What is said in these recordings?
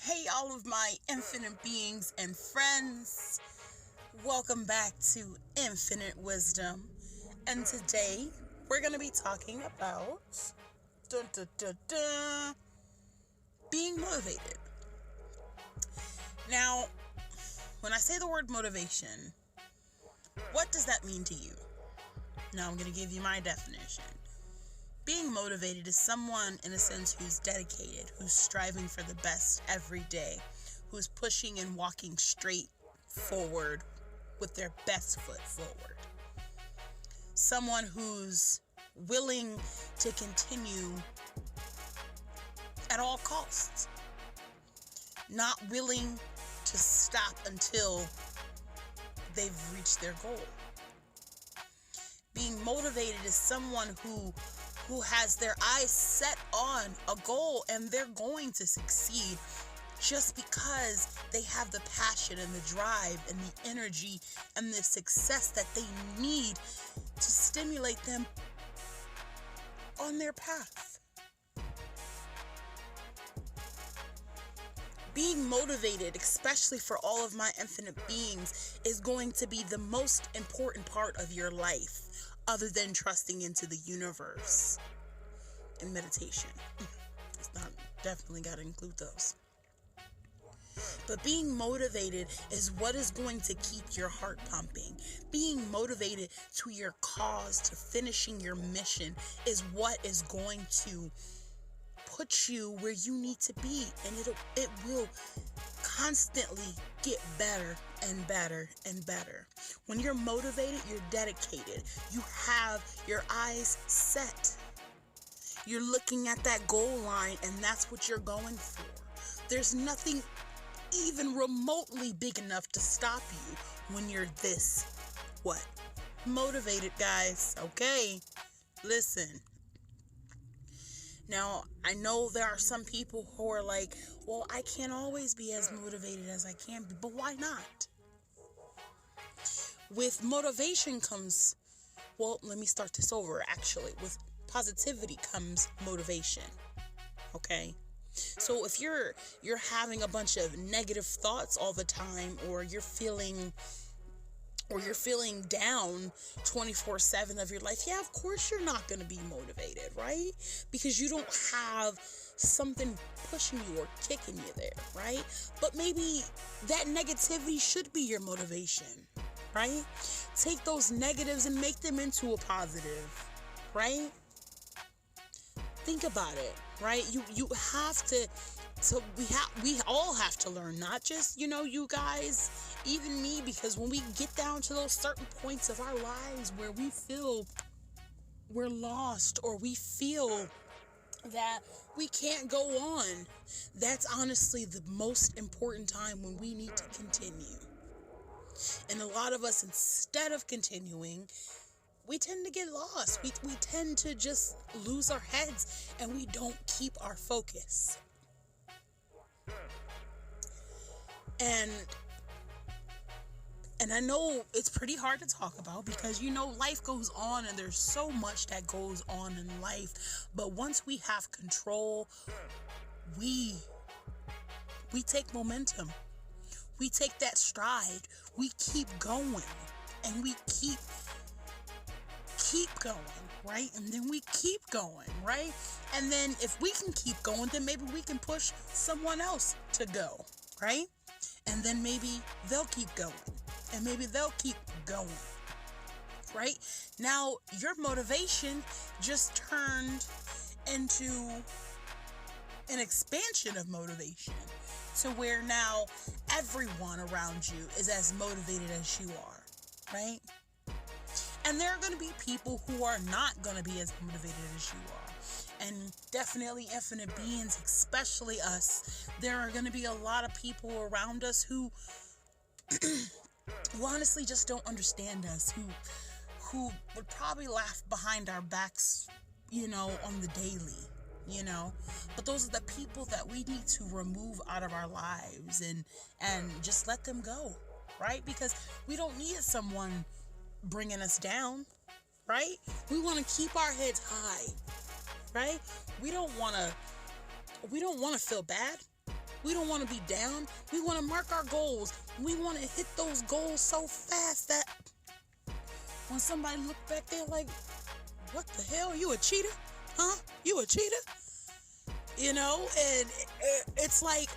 Hey, all of my infinite beings and friends. Welcome back to Infinite Wisdom. And today, we're going to be talking about being motivated. Now, when I say the word motivation, what does that mean to you? Now, I'm going to give you my definition. Being motivated is someone, in a sense, who's dedicated, who's striving for the best every day, who's pushing and walking straight forward with their best foot forward. Someone who's willing to continue at all costs, not willing to stop until they've reached their goal. Being motivated is someone who has their eyes set on a goal and they're going to succeed just because they have the passion and the drive and the energy and the success that they need to stimulate them on their path. Being motivated, especially for all of my infinite beings, is going to be the most important part of your life, other than trusting into the universe and meditation. It's not, definitely got to include those. But being motivated is what is going to keep your heart pumping. Being motivated to your cause, to finishing your mission, is what is going to put you where you need to be, and it will constantly get better and better and better. When you're motivated, you're dedicated. You have your eyes set. You're looking at that goal line, and that's what you're going for. There's nothing even remotely big enough to stop you when you're motivated, guys. Okay, listen. Now, I know there are some people who are like, well, I can't always be as motivated as I can be, but why not? With motivation comes, well, let me start this over, actually. With positivity comes motivation, okay? So if you're having a bunch of negative thoughts all the time, or you're feeling down 24/7 of your life, yeah, of course you're not going to be motivated, right? Because you don't have something pushing you or kicking you there, right? But maybe that negativity should be your motivation, right? Take those negatives and make them into a positive, right? Think about it, right? You have to. So we all have to learn, not just, you guys, even me, because when we get down to those certain points of our lives where we feel we're lost, or we feel that we can't go on, that's honestly the most important time when we need to continue. And a lot of us, instead of continuing, we tend to get lost. We tend to just lose our heads, and we don't keep our focus. And I know it's pretty hard to talk about, because life goes on, and there's so much that goes on in life. But once we have control, we take momentum. We take that stride. We keep going, and we keep going, right? And then we keep going, right? And then if we can keep going, then maybe we can push someone else to go, right? And then maybe they'll keep going, and maybe they'll keep going, right? Now, your motivation just turned into an expansion of motivation, to where now everyone around you is as motivated as you are, right? And there are going to be people who are not going to be as motivated as you are. And definitely infinite beings, especially us, there are going to be a lot of people around us who honestly just don't understand us, who would probably laugh behind our backs, on the daily, But those are the people that we need to remove out of our lives and just let them go, right? Because we don't need someone bringing us down, right? We want to keep our heads high, right? We don't want to feel bad. We don't want to be down. We want to mark our goals. We want to hit those goals so fast that when somebody look back there like, what the hell? You a cheater? Huh? You a cheater? You know, and it's like,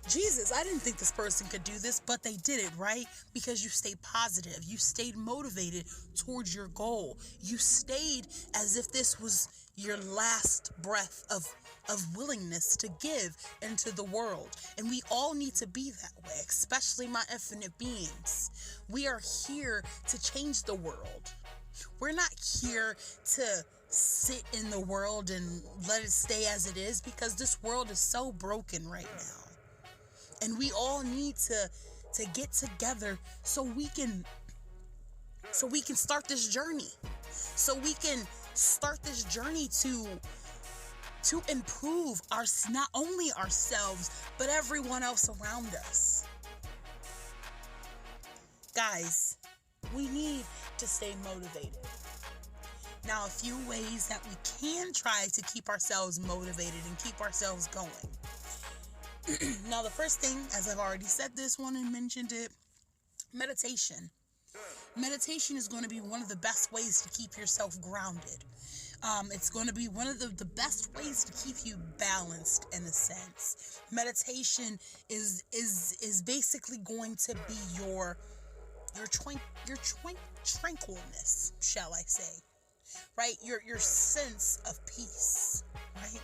Jesus, I didn't think this person could do this, but they did it, right? Because you stayed positive. You stayed motivated towards your goal. You stayed as if this was your last breath of willingness to give into the world. And we all need to be that way, especially my infinite beings. We are here to change the world. We're not here to sit in the world and let it stay as it is, because this world is so broken right now. And we all need to get together so we can start this journey. So we can start this journey to improve not only ourselves, but everyone else around us. Guys, we need to stay motivated. Now, a few ways that we can try to keep ourselves motivated and keep ourselves going. Now, the first thing, as I've already said this one and mentioned it, meditation. Meditation is going to be one of the best ways to keep yourself grounded. It's going to be one of the best ways to keep you balanced in a sense. Meditation is basically going to be your tranquilness, shall I say, right? Your sense of peace, right?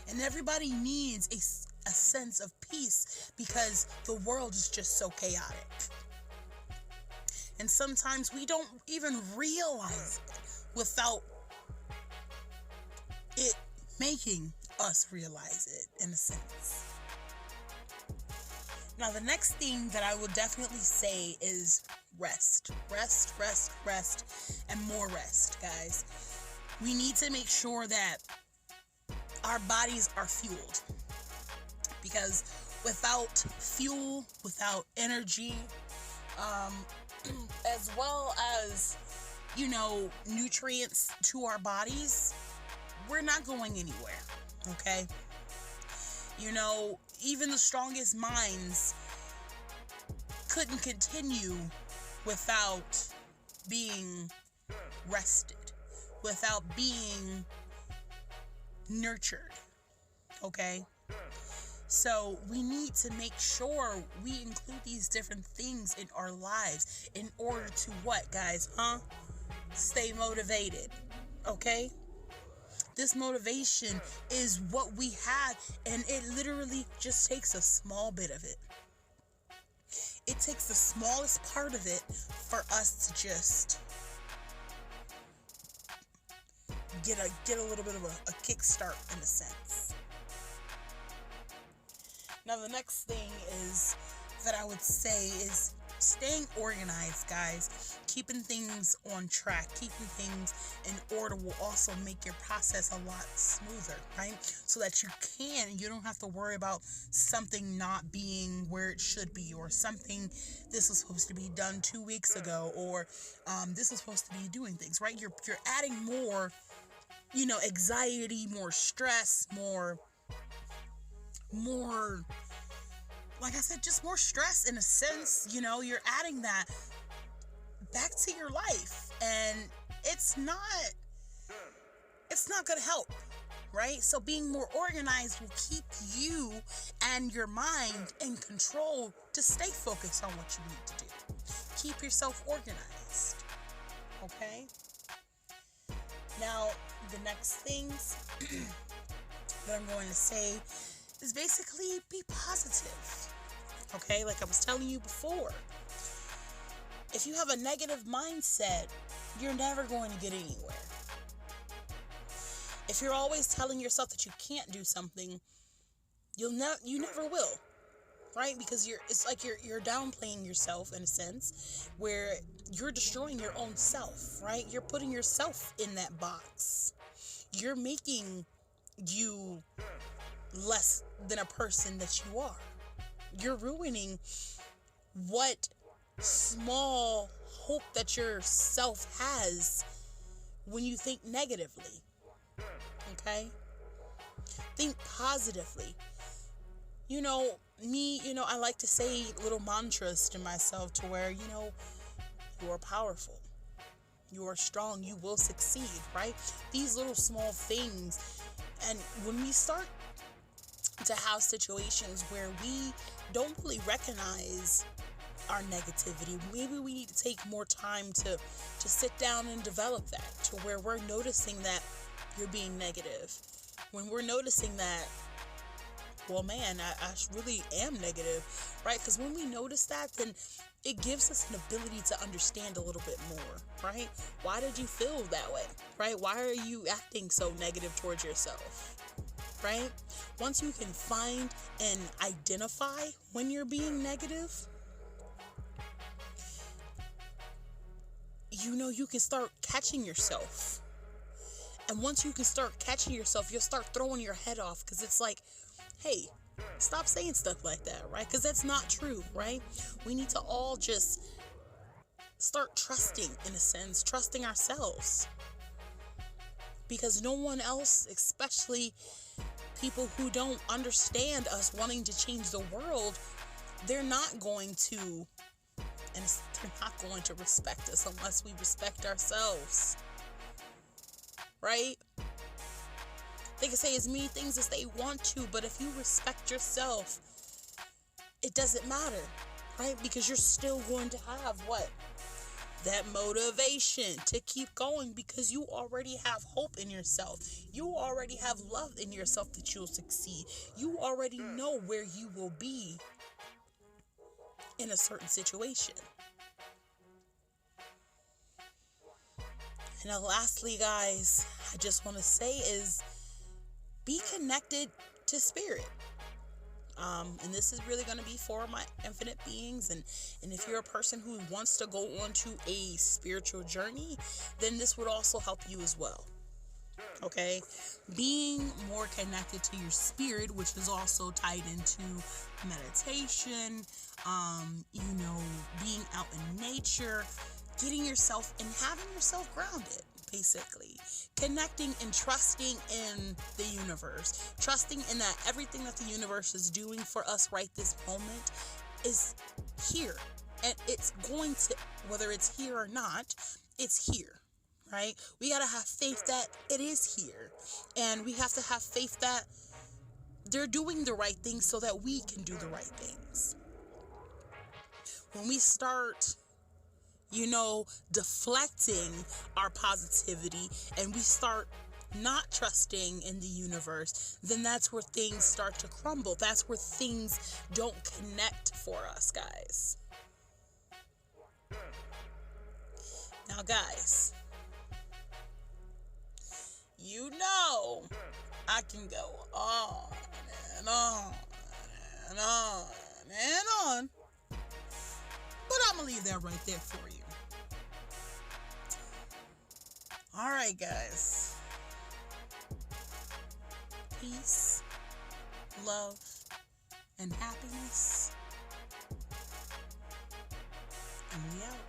And everybody needs a sense of peace because the world is just so chaotic. And sometimes we don't even realize it without it making us realize it, in a sense. Now, the next thing that I would definitely say is rest. Rest, rest, rest, and more rest, guys. We need to make sure that our bodies are fueled. Because without fuel, without energy, as well as, nutrients to our bodies, we're not going anywhere, okay? Even the strongest minds couldn't continue without being rested, without being nurtured, okay? So we need to make sure we include these different things in our lives in order to what, guys? Stay motivated, okay? This motivation is what we have, and it literally just takes a small bit of it. It takes the smallest part of it for us to just get a little bit of a kickstart, in a sense. Now, the next thing that I would say is staying organized, guys. Keeping things on track, keeping things in order will also make your process a lot smoother, right? So that you don't have to worry about something not being where it should be, or something this was supposed to be done 2 weeks ago, or this was supposed to be doing things, right? You're adding more, anxiety, more stress, more, like I said, just more stress in a sense. You're adding that back to your life, and it's not gonna help, right? So being more organized will keep you and your mind in control to stay focused on what you need to do. Keep yourself organized, okay? Now, the next things that I'm going to say is basically be positive, okay? Like I was telling you before, if you have a negative mindset, you're never going to get anywhere. If you're always telling yourself that you can't do something, you never will, right? Because it's like you're downplaying yourself in a sense, where you're destroying your own self, right? You're putting yourself in that box. You're making you less than a person that you are. You're ruining what small hope that your self has when you think negatively. Okay? Think positively. I like to say little mantras to myself to where, you are powerful. You are strong. You will succeed, right? These little small things. And when we start to have situations where we don't really recognize our negativity, maybe we need to take more time to sit down and develop that to where we're noticing that you're being negative. When we're noticing that, well, man, I really am negative, right? Because when we notice that, then it gives us an ability to understand a little bit more, right? Why did you feel that way, right? Why are you acting so negative towards yourself, right? Once you can find and identify when you're being negative, you can start catching yourself. And once you can start catching yourself, you'll start throwing your head off, because it's like, hey, stop saying stuff like that, right? Because that's not true, right? We need to all just start trusting, in a sense, trusting ourselves. Because no one else, especially people who don't understand us wanting to change the world, they're not going to respect us unless we respect ourselves, right? They can say as many things as they want to, but if you respect yourself, it doesn't matter, right? Because you're still going to have what? That motivation to keep going, because you already have hope in yourself. You already have love in yourself that you'll succeed. You already know where you will be in a certain situation. And now lastly, guys, I just want to say is be connected to spirit. And this is really going to be for my infinite beings. And if you're a person who wants to go on to a spiritual journey, then this would also help you as well. Okay? Being more connected to your spirit, which is also tied into meditation, being out in nature, getting yourself and having yourself grounded, basically. Connecting and trusting in the universe. Trusting in that everything that the universe is doing for us right this moment is here. And it's going to, whether it's here or not, it's here, right? We got to have faith that it is here. And we have to have faith that they're doing the right things so that we can do the right things. When we start deflecting our positivity and we start not trusting in the universe, then that's where things start to crumble. That's where things don't connect for us, guys. Now, guys, I can go on and on and on and on. But I'm going to leave that right there for you. All right, guys. Peace, love, and happiness. And we out.